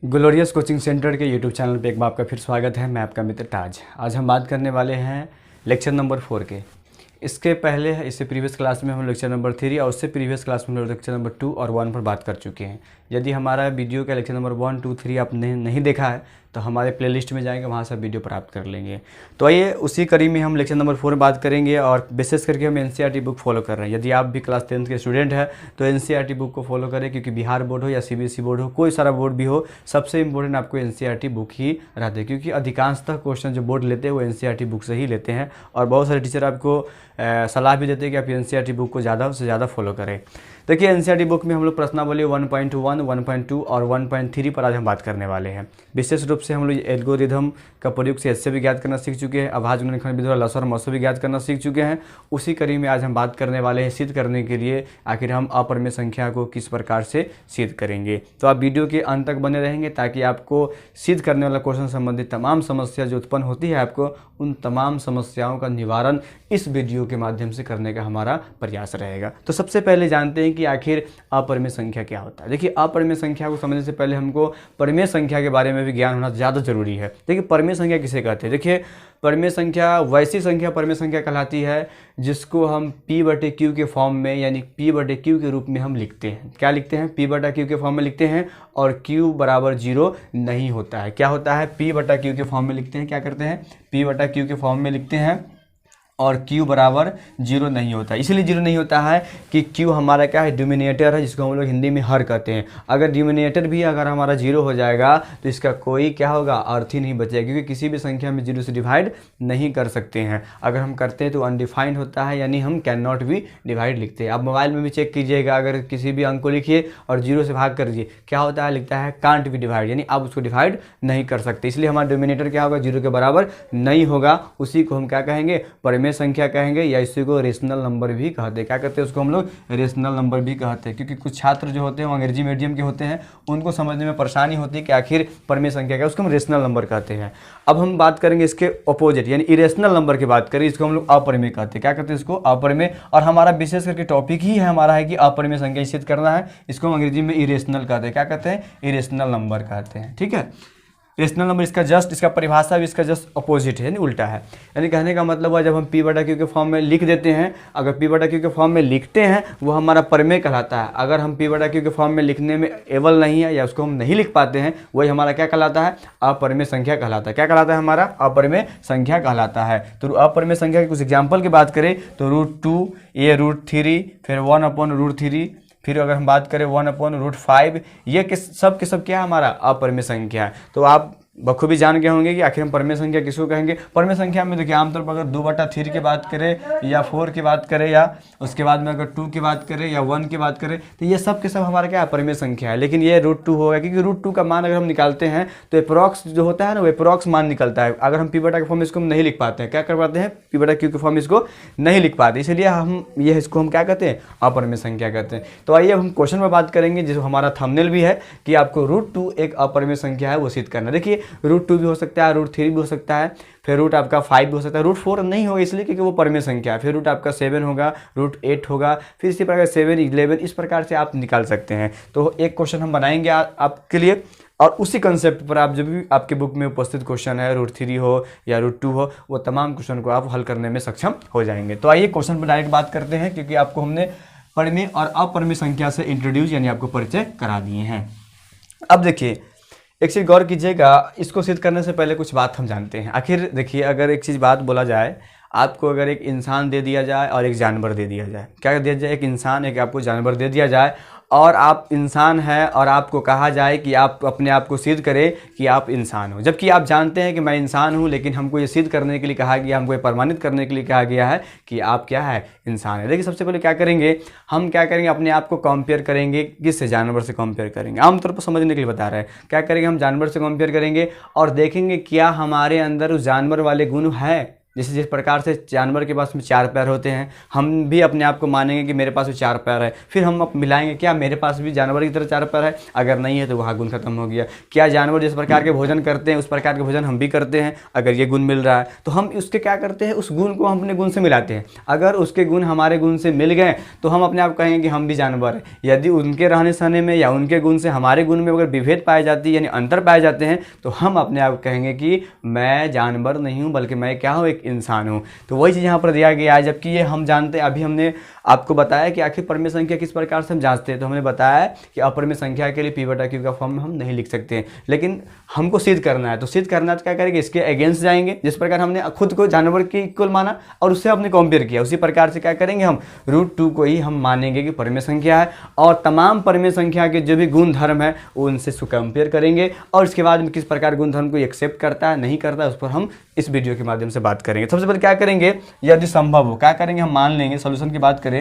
Glorious coaching centre के YouTube channel पे एक बार आपका फिर स्वागत है। मैं आपका मित्र ताज। आज हम बात करने वाले हैं लेक्चर नंबर 4 के। इससे प्रीवियस क्लास में हम लेक्चर नंबर 3 और उससे प्रीवियस क्लास में हम लेक्चर नंबर 2 और 1 पर बात कर चुके हैं। यदि हमारा वीडियो का लेक्चर नंबर 1, 2, 3 आपने नहीं देखा है तो हमारे प्लेलिस्ट में जाएंगे, वहाँ से वीडियो प्राप्त कर लेंगे। तो आइए उसी कड़ी में हम लेक्चर नंबर 4 में बात करेंगे और विशेष करके हम एनसीईआरटी बुक फॉलो कर रहे हैं। यदि आप भी क्लास 10th के स्टूडेंट हैं तो एनसीईआरटी बुक को फॉलो करें, क्योंकि बिहार बोर्ड हो या सीबीएसई बोर्ड हो, कोई सारा बोर्ड भी हो, सबसे इंपॉर्टेंट आपको एनसीईआरटी बुक ही रहते हैं, क्योंकि अधिकांशतः क्वेश्चन जो बोर्ड लेते हैं वो एनसीईआरटी बुक से ही लेते हैं। और बहुत सारे टीचर आपको सलाह भी देते हैं कि आप एनसीईआरटी बुक को ज़्यादा से ज़्यादा फॉलो करें। देखिए एनसीईआरटी बुक में हम लोग प्रश्नावली 1.1, 1.2 और 1.3 पर आज हम बात करने वाले हैं। विशेष रूप से हम लोग एल्गोरिथम का प्रयोग से ऐसे भी ज्ञात करना सीख चुके हैं, अभाज्य गुणनखंड विधि लसर मसो भी ज्ञात करना सीख चुके हैं। उसी कड़ी में आज हम बात करने वाले हैं सिद्ध करने के लिए आखिर हम अपरिमेय संख्या को किस प्रकार से सिद्ध करेंगे। तो आप वीडियो के अंत तक बने रहेंगे ताकि आपको सिद्ध करने वाला क्वेश्चन संबंधित तमाम समस्या जो उत्पन्न होती है आपको उन तमाम समस्याओं का निवारण इस वीडियो के माध्यम से करने का हमारा प्रयास रहेगा। तो सबसे पहले जानते हैं कि आखिर अपरिमेय संख्या क्या होता है। देखिए अपरिमेय संख्या को समझने से पहले हमको परिमेय संख्या के बारे में भी ज्ञान होना ज़्यादा जरूरी है। देखिए परिमेय संख्या किसे कहते हैं। देखिए परिमेय संख्या वैसी संख्या परिमेय संख्या कहलाती है जिसको हम p/q के फॉर्म में यानी p/q के रूप में हम लिखते हैं। क्या लिखते हैं? p/q के फॉर्म में लिखते हैं और q बराबर 0 नहीं होता है। क्या होता है? p/q के फॉर्म में लिखते हैं। क्या करते हैं? p/q के फॉर्म में लिखते हैं और q बराबर 0 नहीं होता है। इसलिए 0 नहीं होता है कि q हमारा क्या है? डिनोमिनेटर है, जिसको हम लोग हिंदी में हर कहते हैं। अगर डिनोमिनेटर भी अगर हमारा 0 हो जाएगा तो इसका कोई क्या होगा? अर्थ ही नहीं बचेगा, क्योंकि किसी भी संख्या में 0 से डिवाइड नहीं कर सकते हैं। अगर हम करते हैं तो अनडिफाइंड होता है, यानी हम कैन नॉट भी डिवाइड लिखते हैं। आप मोबाइल में भी चेक कीजिएगा, अगर किसी भी अंक को लिखिए और 0 से भाग कर दीजिए, क्या होता है? लिखता है कांट बी डिवाइड, यानी आप उसको डिवाइड नहीं कर सकते। इसलिए हमारा डिनोमिनेटर क्या होगा? 0 के बराबर नहीं होगा। उसी को हम क्या कहेंगे? परिमेय संख्या कहेंगे, या इसी को रेशनल नंबर भी कहते हैं। क्या कहते हैं उसको? हम लोग रेशनल नंबर भी कहते हैं, क्योंकि कुछ छात्र जो होते हैं वो अंग्रेजी मीडियम के होते हैं, उनको समझने में परेशानी होती है कि आखिर परिमेय संख्या क्या है। उसको हम रेशनल नंबर कहते हैं। अब हम बात करेंगे इसके अपोजिट यानी इरेशनल नंबर की बात करें, इसको हम लोग अपरिमेय कहते हैं। क्या कहते हैं इसको? अपरिमेय। और हमारा विशेष करके टॉपिक ही है हमारा है कि अपरिमेय संख्या सिद्ध करना है। इसको हम अंग्रेजी में इरेशनल कहते हैं। क्या कहते हैं? इरेशनल नंबर कहते हैं। ठीक है, रेशनल नंबर इसका परिभाषा भी इसका जस्ट अपोजिट है, यानी उल्टा है। यानी कहने का मतलब हुआ जब हम p/q के फॉर्म में लिख देते हैं, अगर p/q के फॉर्म में लिखते हैं वो हमारा परिमेय कहलाता है। अगर हम p/q के फॉर्म में लिखने में एबल नहीं है या उसको हम नहीं लिख पाते हैं, वही हमारा क्या कहलाता है? अपरिमेय संख्या कहलाता है। क्या कहलाता है? हमारा अपरिमेय संख्या कहलाता है। तो अपरिमेय संख्या के कुछ एग्जाम्पल की बात करें तो √2, ये √3, फिर 1/√3, फिर अगर हम बात करें 1/√5, ये सब के सब क्या है? हमारा अपरिमेय संख्या है। तो आप बखूबी जान गए होंगे कि आखिर हम परिमेय संख्या किसको कहेंगे। परिमेय संख्या में देखिए आमतौर पर अगर 2/3 की बात करें या 4 की बात करें या उसके बाद में अगर 2 की बात करें या 1 की बात करें तो ये सब के सब हमारा क्या है? परिमेय संख्या है। लेकिन ये √2 होगा, क्योंकि √2 का मान अगर हम निकालते हैं तो एप्रॉक्स जो होता है ना, वो एप्रॉक्स मान निकलता है। अगर हम p/q के फॉर्म में इसको हम नहीं लिख पाते हैं, क्या कर पाते हैं? p/q के फॉर्म में इसको नहीं लिख पाते, इसलिए इसको हम क्या कहते हैं? अपरिमेय संख्या कहते हैं। तो आइए अब हम क्वेश्चन में बात करेंगे, जो हमारा थंबनेल भी है कि आपको √2 एक अपरिमेय संख्या है वो सिद्ध करना। देखिए √2 भी हो सकता है, √3 भी हो सकता है, फिर रूट आपका 5 भी हो सकता है। √4 नहीं होगा इसलिए क्योंकि वो परिमेय संख्या है। फिर रूट आपका 7 होगा, √8 होगा, फिर इसी प्रकार 7, 11 इस प्रकार से आप निकाल सकते हैं। तो एक क्वेश्चन हम बनाएंगे आपके लिए, और उसी कंसेप्ट पर आप जब भी आपके बुक में उपस्थित क्वेश्चन है, √3 हो या √2 हो, वो तमाम क्वेश्चन को आप हल करने में सक्षम हो जाएंगे। तो आइए क्वेश्चन पर डायरेक्ट बात करते हैं, क्योंकि आपको हमने परिमेय और अपरिमेय संख्या से इंट्रोड्यूस यानी आपको परिचय करा दिए हैं। अब देखिए एक चीज़ गौर कीजिएगा, इसको सिद्ध करने से पहले कुछ बात हम जानते हैं। आखिर देखिए अगर एक चीज़ बात बोला जाए, आपको अगर एक इंसान दे दिया जाए और एक जानवर दे दिया जाए, क्या दिया जाए? एक इंसान एक आपको जानवर दे दिया जाए और आप इंसान हैं और आपको कहा जाए कि आप अपने आप को सिद्ध करें कि आप इंसान हो, जबकि आप जानते हैं कि मैं इंसान हूं, लेकिन हमको ये सिद्ध करने के लिए कहा गया, हमको ये प्रमाणित करने के लिए कहा गया है कि आप क्या है? इंसान है। देखिए सबसे पहले क्या करेंगे हम? क्या करेंगे? अपने आप को कंपेयर करेंगे। किससे? जानवर से कंपेयर करेंगे। आमतौर पर समझने के लिए बता रहे हैं। क्या करेंगे? हम जानवर से कंपेयर करेंगे और देखेंगे क्या हमारे अंदर उस जानवर वाले गुण है जैसे जिस प्रकार से जानवर के पास में 4 पैर होते हैं, हम भी अपने आप को मानेंगे कि मेरे पास भी 4 पैर है, फिर हम मिलाएंगे क्या मेरे पास भी जानवर की तरह 4 पैर है, अगर नहीं है तो वहाँ गुण खत्म हो गया। क्या जानवर जिस प्रकार के भोजन करते हैं उस प्रकार के भोजन हम भी करते हैं, अगर ये गुण मिल रहा है तो हम उसके क्या करते हैं, उस गुण को हम अपने गुण से मिलाते हैं। अगर उसके गुण हमारे गुण से मिल गए तो हम अपने आप कहेंगे कि हम भी जानवर हैं। यदि उनके रहने सहने में या उनके गुण से हमारे गुण में अगर विभेद पाए जाती है, यानी अंतर पाए जाते हैं, तो हम अपने आप कहेंगे कि मैं जानवर नहीं हूँ बल्कि मैं क्या हूँ, एक इंसान हूँ। तो वही चीज़ यहाँ पर दिया गया है। जबकि ये हम जानते हैं, अभी हमने आपको बताया कि आखिर परिमेय संख्या किस प्रकार से हम जांचते हैं। तो हमने बताया कि अपरिमेय संख्या के लिए p/q का फॉर्म में हम नहीं लिख सकते हैं, लेकिन हमको सिद्ध करना है। तो सिद्ध करना है तो क्या करेंगे, इसके अगेंस्ट जाएंगे। जिस प्रकार हमने खुद को जानवर के इक्वल माना और उससे हमने कंपेयर किया, उसी प्रकार से क्या करेंगे, हम √2 को ही हम मानेंगे कि परिमेय संख्या है, और तमाम परिमेय संख्या के जो भी गुण धर्म है उनसे उसको कंपेयर करेंगे, और इसके बाद में किस प्रकार गुण धर्म को एक्सेप्ट करता है नहीं करता है उस पर हम इस वीडियो के माध्यम से बात करेंगे। सबसे पहले क्या करेंगे, यदि संभव हो, क्या करेंगे, हम मान लेंगे। सॉल्यूशन की बात करें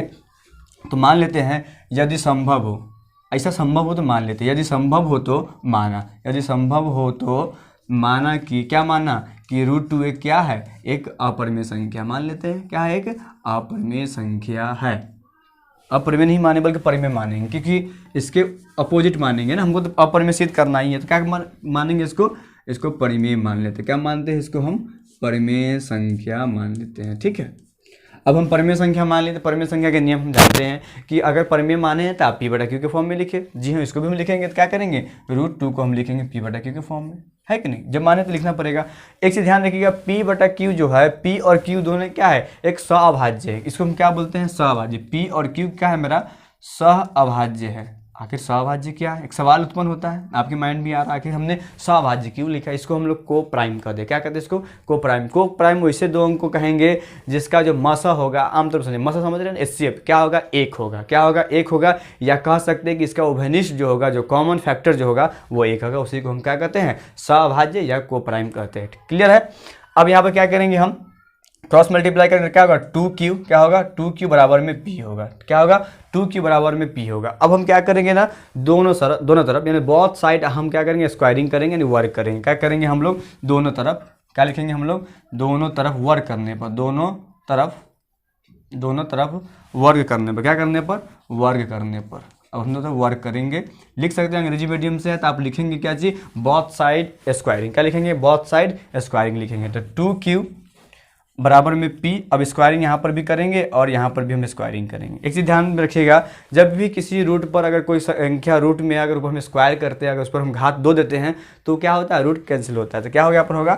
तो मान लेते हैं यदि संभव हो, ऐसा संभव हो तो मान लेते हैं, यदि संभव हो तो माना, यदि संभव हो तो माना कि क्या माना कि √2 एक क्या है, एक अपरिमेय संख्या मान लेते हैं। क्या है, एक अपरिमेय संख्या है। अपरिमेय नहीं माने बल्कि परिमेय मानेंगे, क्योंकि इसके अपोजिट मानेंगे ना, हमको तो अपरिमेय सिद्ध करना ही है। तो क्या मानेंगे, इसको परिमेय मान लेते हैं। क्या मानते हैं, इसको हम परिमेय संख्या मान लेते हैं। ठीक है, अब हम परिमेय संख्या मान लेते हैं। परिमेय संख्या के नियम हम जानते हैं कि अगर परिमेय माने हैं तो आप p/q के फॉर्म में लिखे। जी हाँ, इसको भी हम लिखेंगे तो क्या करेंगे, √2 को हम लिखेंगे p/q के फॉर्म में, है कि नहीं। जब माने तो लिखना पड़ेगा। एक चीज ध्यान रखिएगा, p/q जो है, p और q दोनों क्या है, एक सहअभाज्य है। इसको हम क्या बोलते हैं, सहअभाज्य। p और q क्या है, मेरा सहअभाज्य है। आखिर सहअभाज्य क्या है, एक सवाल उत्पन्न होता है आपके माइंड में आ रहा है, आखिर हमने सहअभाज्य क्यों लिखा। इसको हम लोग को प्राइम कर दे, क्या कहते हैं इसको, को प्राइम। को प्राइम वैसे दो अंक को कहेंगे जिसका जो मसा होगा, आमतौर पर मसा समझ रहे हैं, एचसीएफ क्या होगा, 1 होगा। क्या होगा, 1 होगा, या कह सकते हैं कि इसका उभयनिष्ठ जो होगा, जो कॉमन फैक्टर जो होगा वो 1 होगा। उसी को हम क्या कहते हैं, सहअभाज्य या को प्राइम कहते हैं। क्लियर है। अब यहाँ पर क्या करेंगे, हम क्रॉस मल्टीप्लाई करेंगे, क्या होगा 2q, क्या होगा 2q बराबर में p होगा। क्या होगा, 2q बराबर में p होगा। अब हम क्या करेंगे ना, दोनों तरफ यानी बोथ साइड हम क्या करेंगे, स्क्वायरिंग करेंगे, यानी वर्क करेंगे। क्या करेंगे हम लोग, दोनों तरफ क्या लिखेंगे हम लोग, दोनों तरफ वर्क करने पर, दोनों तरफ वर्ग करने पर, क्या करने पर, वर्ग करने पर। अब हम लोग वर्क करेंगे, लिख सकते हैं अंग्रेजी मीडियम से है तो आप लिखेंगे क्या चीज, बोथ साइड स्क्वायरिंग। क्या लिखेंगे, बोथ साइड स्क्वायरिंग लिखेंगे। तो 2q बराबर में p, अब स्क्वायरिंग यहाँ पर भी करेंगे और यहाँ पर भी हम स्क्वायरिंग करेंगे। एक चीज़ ध्यान में रखिएगा, जब भी किसी रूट पर अगर कोई संख्या रूट में अगर हम स्क्वायर करते हैं, अगर उस पर हम घात 2 देते हैं तो क्या होता है, रूट कैंसिल होता है। तो क्या हो गया, यहाँ पर होगा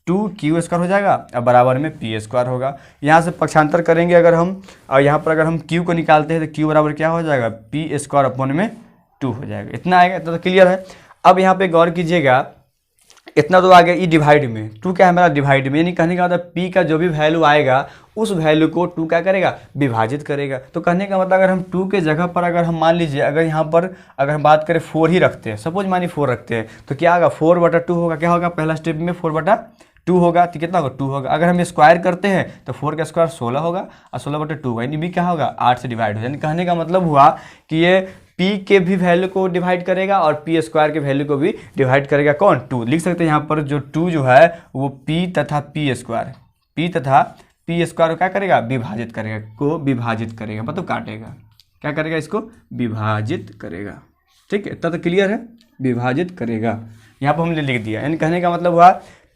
2q² हो जाएगा, अब बराबर में p² होगा। यहाँ से पक्षांतर करेंगे अगर हम, और यहाँ पर अगर हम q को निकालते हैं तो q बराबर क्या हो जाएगा, p²/2 हो जाएगा। इतना आएगा, इतना तो क्लियर है। अब यहाँ पे गौर कीजिएगा, इतना तो आ गया, ई डिवाइड में, 2 क्या है हमारा, डिवाइड में, यानी कहने का मतलब p का जो भी वैल्यू आएगा उस वैल्यू को 2 क्या करेगा, विभाजित करेगा। तो कहने का मतलब अगर हम 2 के जगह पर अगर हम मान लीजिए, अगर यहाँ पर अगर हम बात करें 4 ही रखते हैं, सपोज मानिए 4 रखते हैं, तो क्या होगा, 4/2 होगा। क्या होगा, पहला स्टेप में 4/2 होगा, तो कितना होगा, 2 होगा। अगर हम स्क्वायर करते हैं तो 4 का स्क्वायर 16 होगा और 16/2 होगा, यानी भी क्या होगा, 8 से डिवाइड हो जाए। कहने का मतलब हुआ कि ये p के भी वैल्यू को डिवाइड करेगा और p² के वैल्यू को भी डिवाइड करेगा। कौन, 2। लिख सकते हैं यहाँ पर जो 2 जो है वो p तथा p² को क्या करेगा, विभाजित करेगा, को विभाजित करेगा, मतलब काटेगा। क्या करेगा, इसको विभाजित करेगा। ठीक है, इतना तो क्लियर है, विभाजित करेगा। यहाँ पर हमने लिख दिया, यानी कहने का मतलब हुआ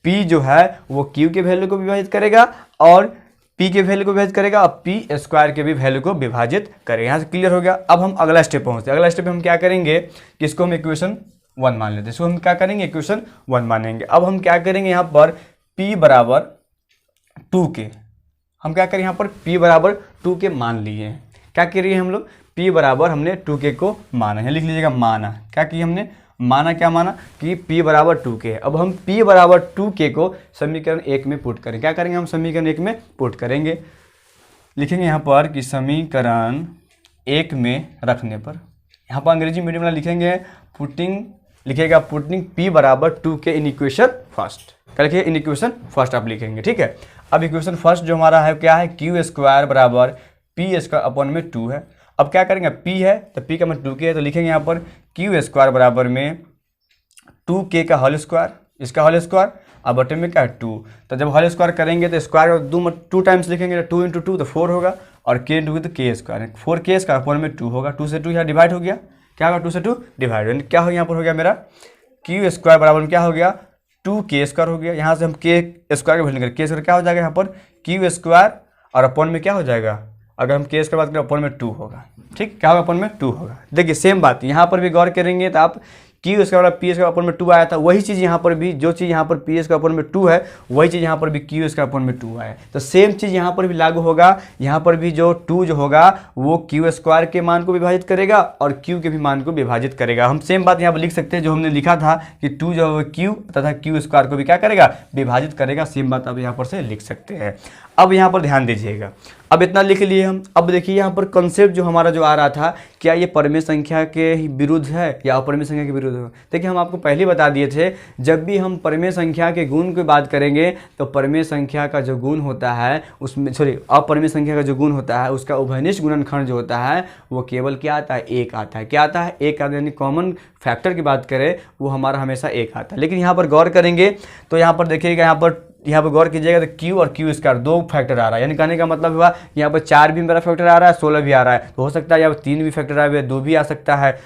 p जो है वो q के वैल्यू को विभाजित करेगा और p के वैल्यू को विभाजित करेगा और p² के भी वैल्यू को विभाजित करेगा। यहाँ से क्लियर हो गया। अब हम अगला स्टेप पहुँचते हैं। अगला स्टेप हम क्या करेंगे कि इसको हम इक्वेशन 1 मान लेते हैं। इसको हम क्या करेंगे, इक्वेशन 1 मानेंगे। अब हम क्या करेंगे, यहाँ पर p बराबर 2 के, हम क्या करें, यहाँ पर p बराबर 2 के मान लिए हैं। क्या करिए हम लोग, p बराबर हमने 2 के को माना है, लिख लीजिएगा माना। क्या किया हमने, माना। क्या माना कि p बराबर 2 के है। अब हम p बराबर 2 के को समीकरण 1 में पुट करें। क्या करेंगे, हम समीकरण 1 में पुट करेंगे। लिखेंगे यहाँ पर कि समीकरण 1 में रखने पर, यहाँ पर अंग्रेजी मीडियम में लिखेंगे पुटिंग, लिखेगा पुटिंग p बराबर 2 के इन इक्वेशन फर्स्ट। क्या लिखिए, इन इक्वेशन फर्स्ट आप लिखेंगे। ठीक है, अब इक्वेशन फर्स्ट जो हमारा है क्या है, q² बराबर p² 2 है। अब क्या करेंगे, p है तो p का मतलब 2k है, तो लिखेंगे यहाँ पर q² बराबर में 2k का होल स्क्वायर, इसका होल स्क्वायर और बटे में क्या है 2। तो जब होल स्क्वायर करेंगे तो स्क्वायर टू टाइम्स लिखेंगे तो 2 × 2 तो 4 होगा, और k इंटू तो k square, 4k square upon में 2 होगा। 2 से 2 यहाँ डिवाइड हो गया, क्या होगा 2 से 2 डिवाइड, यानी क्या हो यहाँ पर हो गया मेरा q स्क्वायर बराबर में क्या हो गया 2k स्क्वायर हो गया। यहाँ से हम k स्क्वायर का वैल्यू निकालेंगे, k स्क्वायर क्या हो जाएगा यहाँ पर q स्क्वायर और अपॉन में क्या हो जाएगा, अगर हम k स्क्वायर बात करें अपॉन में 2 होगा। ठीक, क्या होगा अपॉन में 2 होगा। देखिए सेम बात यहाँ पर भी गौर करेंगे तो आप q स्क्वायर और p स्क्वायर अपॉन में 2 आया था, वही चीज़ यहाँ पर भी, जो चीज़ यहाँ पर p स्क्वायर अपॉन में 2 है वही चीज़ यहाँ पर भी q स्क्वायर अपॉन में 2 आया। तो सेम चीज़ यहाँ पर भी लागू होगा, यहाँ पर भी जो 2 जो होगा वो q स्क्वायर के मान को विभाजित करेगा और q के भी मान को विभाजित करेगा। हम सेम बात यहाँ पर लिख सकते हैं जो हमने लिखा था कि 2 जो है q तथा q स्क्वायर को भी क्या करेगा, विभाजित करेगा। सेम बात आप यहाँ पर से लिख सकते हैं। अब यहाँ पर ध्यान दीजिएगा, अब इतना लिख लिए हम। अब देखिए यहाँ पर कंसेप्ट जो हमारा जो आ रहा था, क्या ये परिमेय संख्या के विरुद्ध है या अपरिमेय संख्या के विरुद्ध है। देखिए हम आपको पहले बता दिए थे, जब भी हम परिमेय संख्या के गुण की बात करेंगे तो परिमेय संख्या का जो गुण होता है उसमें अपरिमेय संख्या का जो गुण होता है उसका उभयनिष्ठ गुणनखंड जो होता है वो केवल क्या आता है, 1 आता है। क्या आता है, 1 आता है, यानी कॉमन फैक्टर की बात करें वो हमारा हमेशा 1 आता है। लेकिन यहाँ पर गौर करेंगे तो यहाँ पर देखिएगा, यहाँ पर गौर कीजिएगा तो q और q स्क्वायर 2 फैक्टर आ रहा है, यानी कहने का मतलब हुआ यहाँ पर 4 भी मेरा फैक्टर आ रहा है, 16 भी आ रहा है। तो हो सकता है यहाँ पर 3 भी फैक्टर आ रहा है, 2 भी आ सकता है,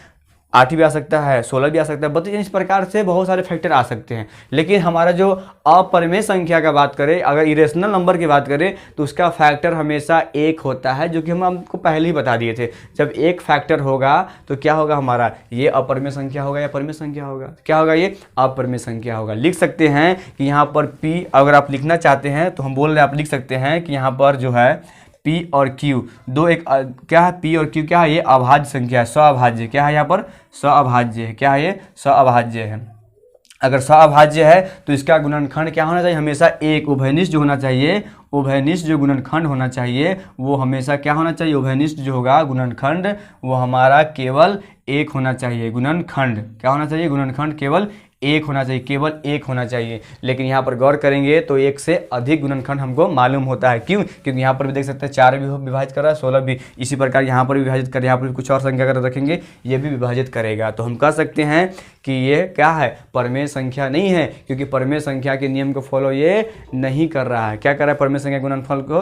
8 भी आ सकता है, 16 भी आ सकता है, बताइए इस प्रकार से बहुत सारे फैक्टर आ सकते हैं। लेकिन हमारा जो अपरिमेय संख्या का बात करें, अगर इरेशनल नंबर की बात करें तो उसका फैक्टर हमेशा 1 होता है, जो कि हम आपको पहले ही बता दिए थे। जब 1 फैक्टर होगा तो क्या होगा, हमारा ये अपरिमेय संख्या होगा या परिमेय संख्या होगा, क्या होगा, ये अपरिमेय संख्या होगा। लिख सकते हैं कि यहाँ पर p, अगर आप लिखना चाहते हैं तो हम बोल रहे हैं, आप लिख सकते हैं कि यहाँ पर जो है P और Q दो एक क्या है, P और Q क्या है, ये अभाज्य संख्या है, सअभाज्य। क्या है यहाँ पर, सअभाज्य है। क्या है ये, सअभाज्य है। अगर सअभाज्य है तो इसका गुणनखंड क्या होना चाहिए, हमेशा 1। उभयनिष्ठ जो होना चाहिए, उभयनिष्ठ जो गुणनखंड होना चाहिए वो हमेशा क्या होना चाहिए, उभयनिष्ठ जो होगा गुणनखंड वो हमारा केवल 1 होना चाहिए। गुणनखंड क्या होना चाहिए, गुणनखंड केवल 1 होना चाहिए, केवल 1 होना चाहिए। लेकिन यहाँ पर गौर करेंगे तो 1 से अधिक गुणनखंड हमको मालूम होता है। क्यों, क्योंकि यहाँ पर भी देख सकते हैं 4 भी विभाजित कर रहा है, 16 भी, इसी प्रकार यहाँ पर भी विभाजित कर, यहाँ पर भी कुछ और संख्या अगर रखेंगे ये भी विभाजित करेगा। तो हम कह सकते हैं कि ये क्या है, परिमेय संख्या नहीं है, क्योंकि परिमेय संख्या के नियम को फॉलो ये नहीं कर रहा है। क्या कर रहा है, परिमेय संख्या गुणनफल को,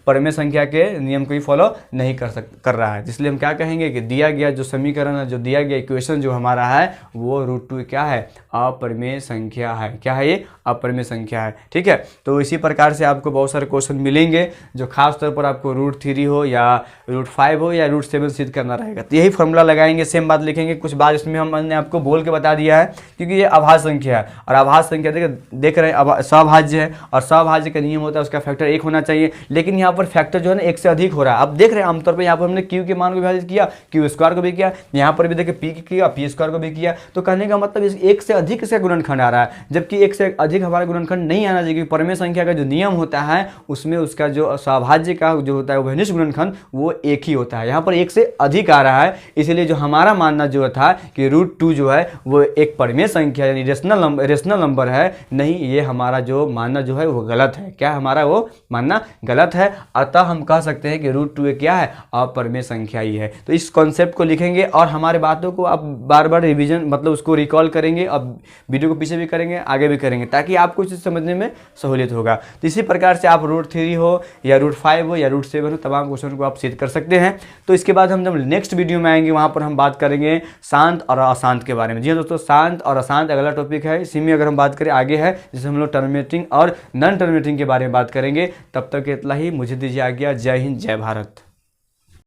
परिमेय संख्या के नियम को ही फॉलो नहीं कर रहा है। इसलिए हम क्या कहेंगे कि दिया गया जो समीकरण है, जो दिया गया इक्वेशन जो हमारा है वो √2 क्या है, अपरिमेय संख्या है। क्या है ये, अपरिमेय संख्या है। ठीक है, तो इसी प्रकार से आपको बहुत सारे क्वेश्चन मिलेंगे जो खास तौर पर आपको √3 हो या √5 हो या √7 सिद्ध करना रहेगा। तो यही फॉर्मूला लगाएंगे, सेम बात लिखेंगे। कुछ बात इसमें हमने आपको बोल के बता दिया है, क्योंकि ये अभाज्य संख्या है और अभाज्य संख्या देख रहे हैं सभाज्य है, और सभाज्य का नियम होता है उसका फैक्टर 1 होना चाहिए। लेकिन यहाँ पर फैक्टर जो है ना 1 से अधिक हो रहा है। अब देख रहे हैं आमतौर पर यहाँ पर हमने q के मान को विभाजित किया, q स्क्वायर को भी किया, यहाँ पर भी देखिए p किया, p स्क्वायर को भी किया। तो कहने का मतलब इस 1 से अधिक इसका गुणनखंड आ रहा है, जबकि 1 से अधिक हमारा गुणनखंड नहीं आना चाहिए। परिमेय संख्या का जो नियम होता है उसमें उसका जो सभाज्य का जो होता है उभयनिष्ठ गुणनखंड वो 1 ही होता है। यहाँ पर 1 से अधिक आ रहा है, इसलिए जो हमारा मानना जो था कि √2 जो है वो एक परिमेय संख्या यानी रेशनल नंबर है, नहीं, ये हमारा जो मानना जो है वो गलत है। क्या हमारा वो मानना गलत है। अतः हम कह सकते हैं कि √2 क्या है, अपरिमेय संख्या ही है। तो इस कॉन्सेप्ट को लिखेंगे और हमारे बातों को आप बार बार रिवीजन मतलब उसको रिकॉल करेंगे, अब वीडियो को पीछे भी करेंगे, आगे भी करेंगे, ताकि आपको इसे समझने में सहूलियत होगा। तो इसी प्रकार से आप √3 हो या √5 हो या √7 हो, तमाम क्वेश्चन को आप सिद्ध कर सकते हैं। तो इसके बाद हम जब नेक्स्ट वीडियो में आएंगे वहाँ पर हम बात करेंगे शांत और अशांत के बारे में। जी हाँ दोस्तों, शांत और अशांत अगला टॉपिक है। इसी में अगर हम बात करें आगे है जिसे हम लोग टर्मिनेटिंग और नॉन टर्मिनेटिंग के बारे में बात करेंगे। तब तक इतना ही, मुझे दीजिए आज्ञा। जय हिंद, जय भारत।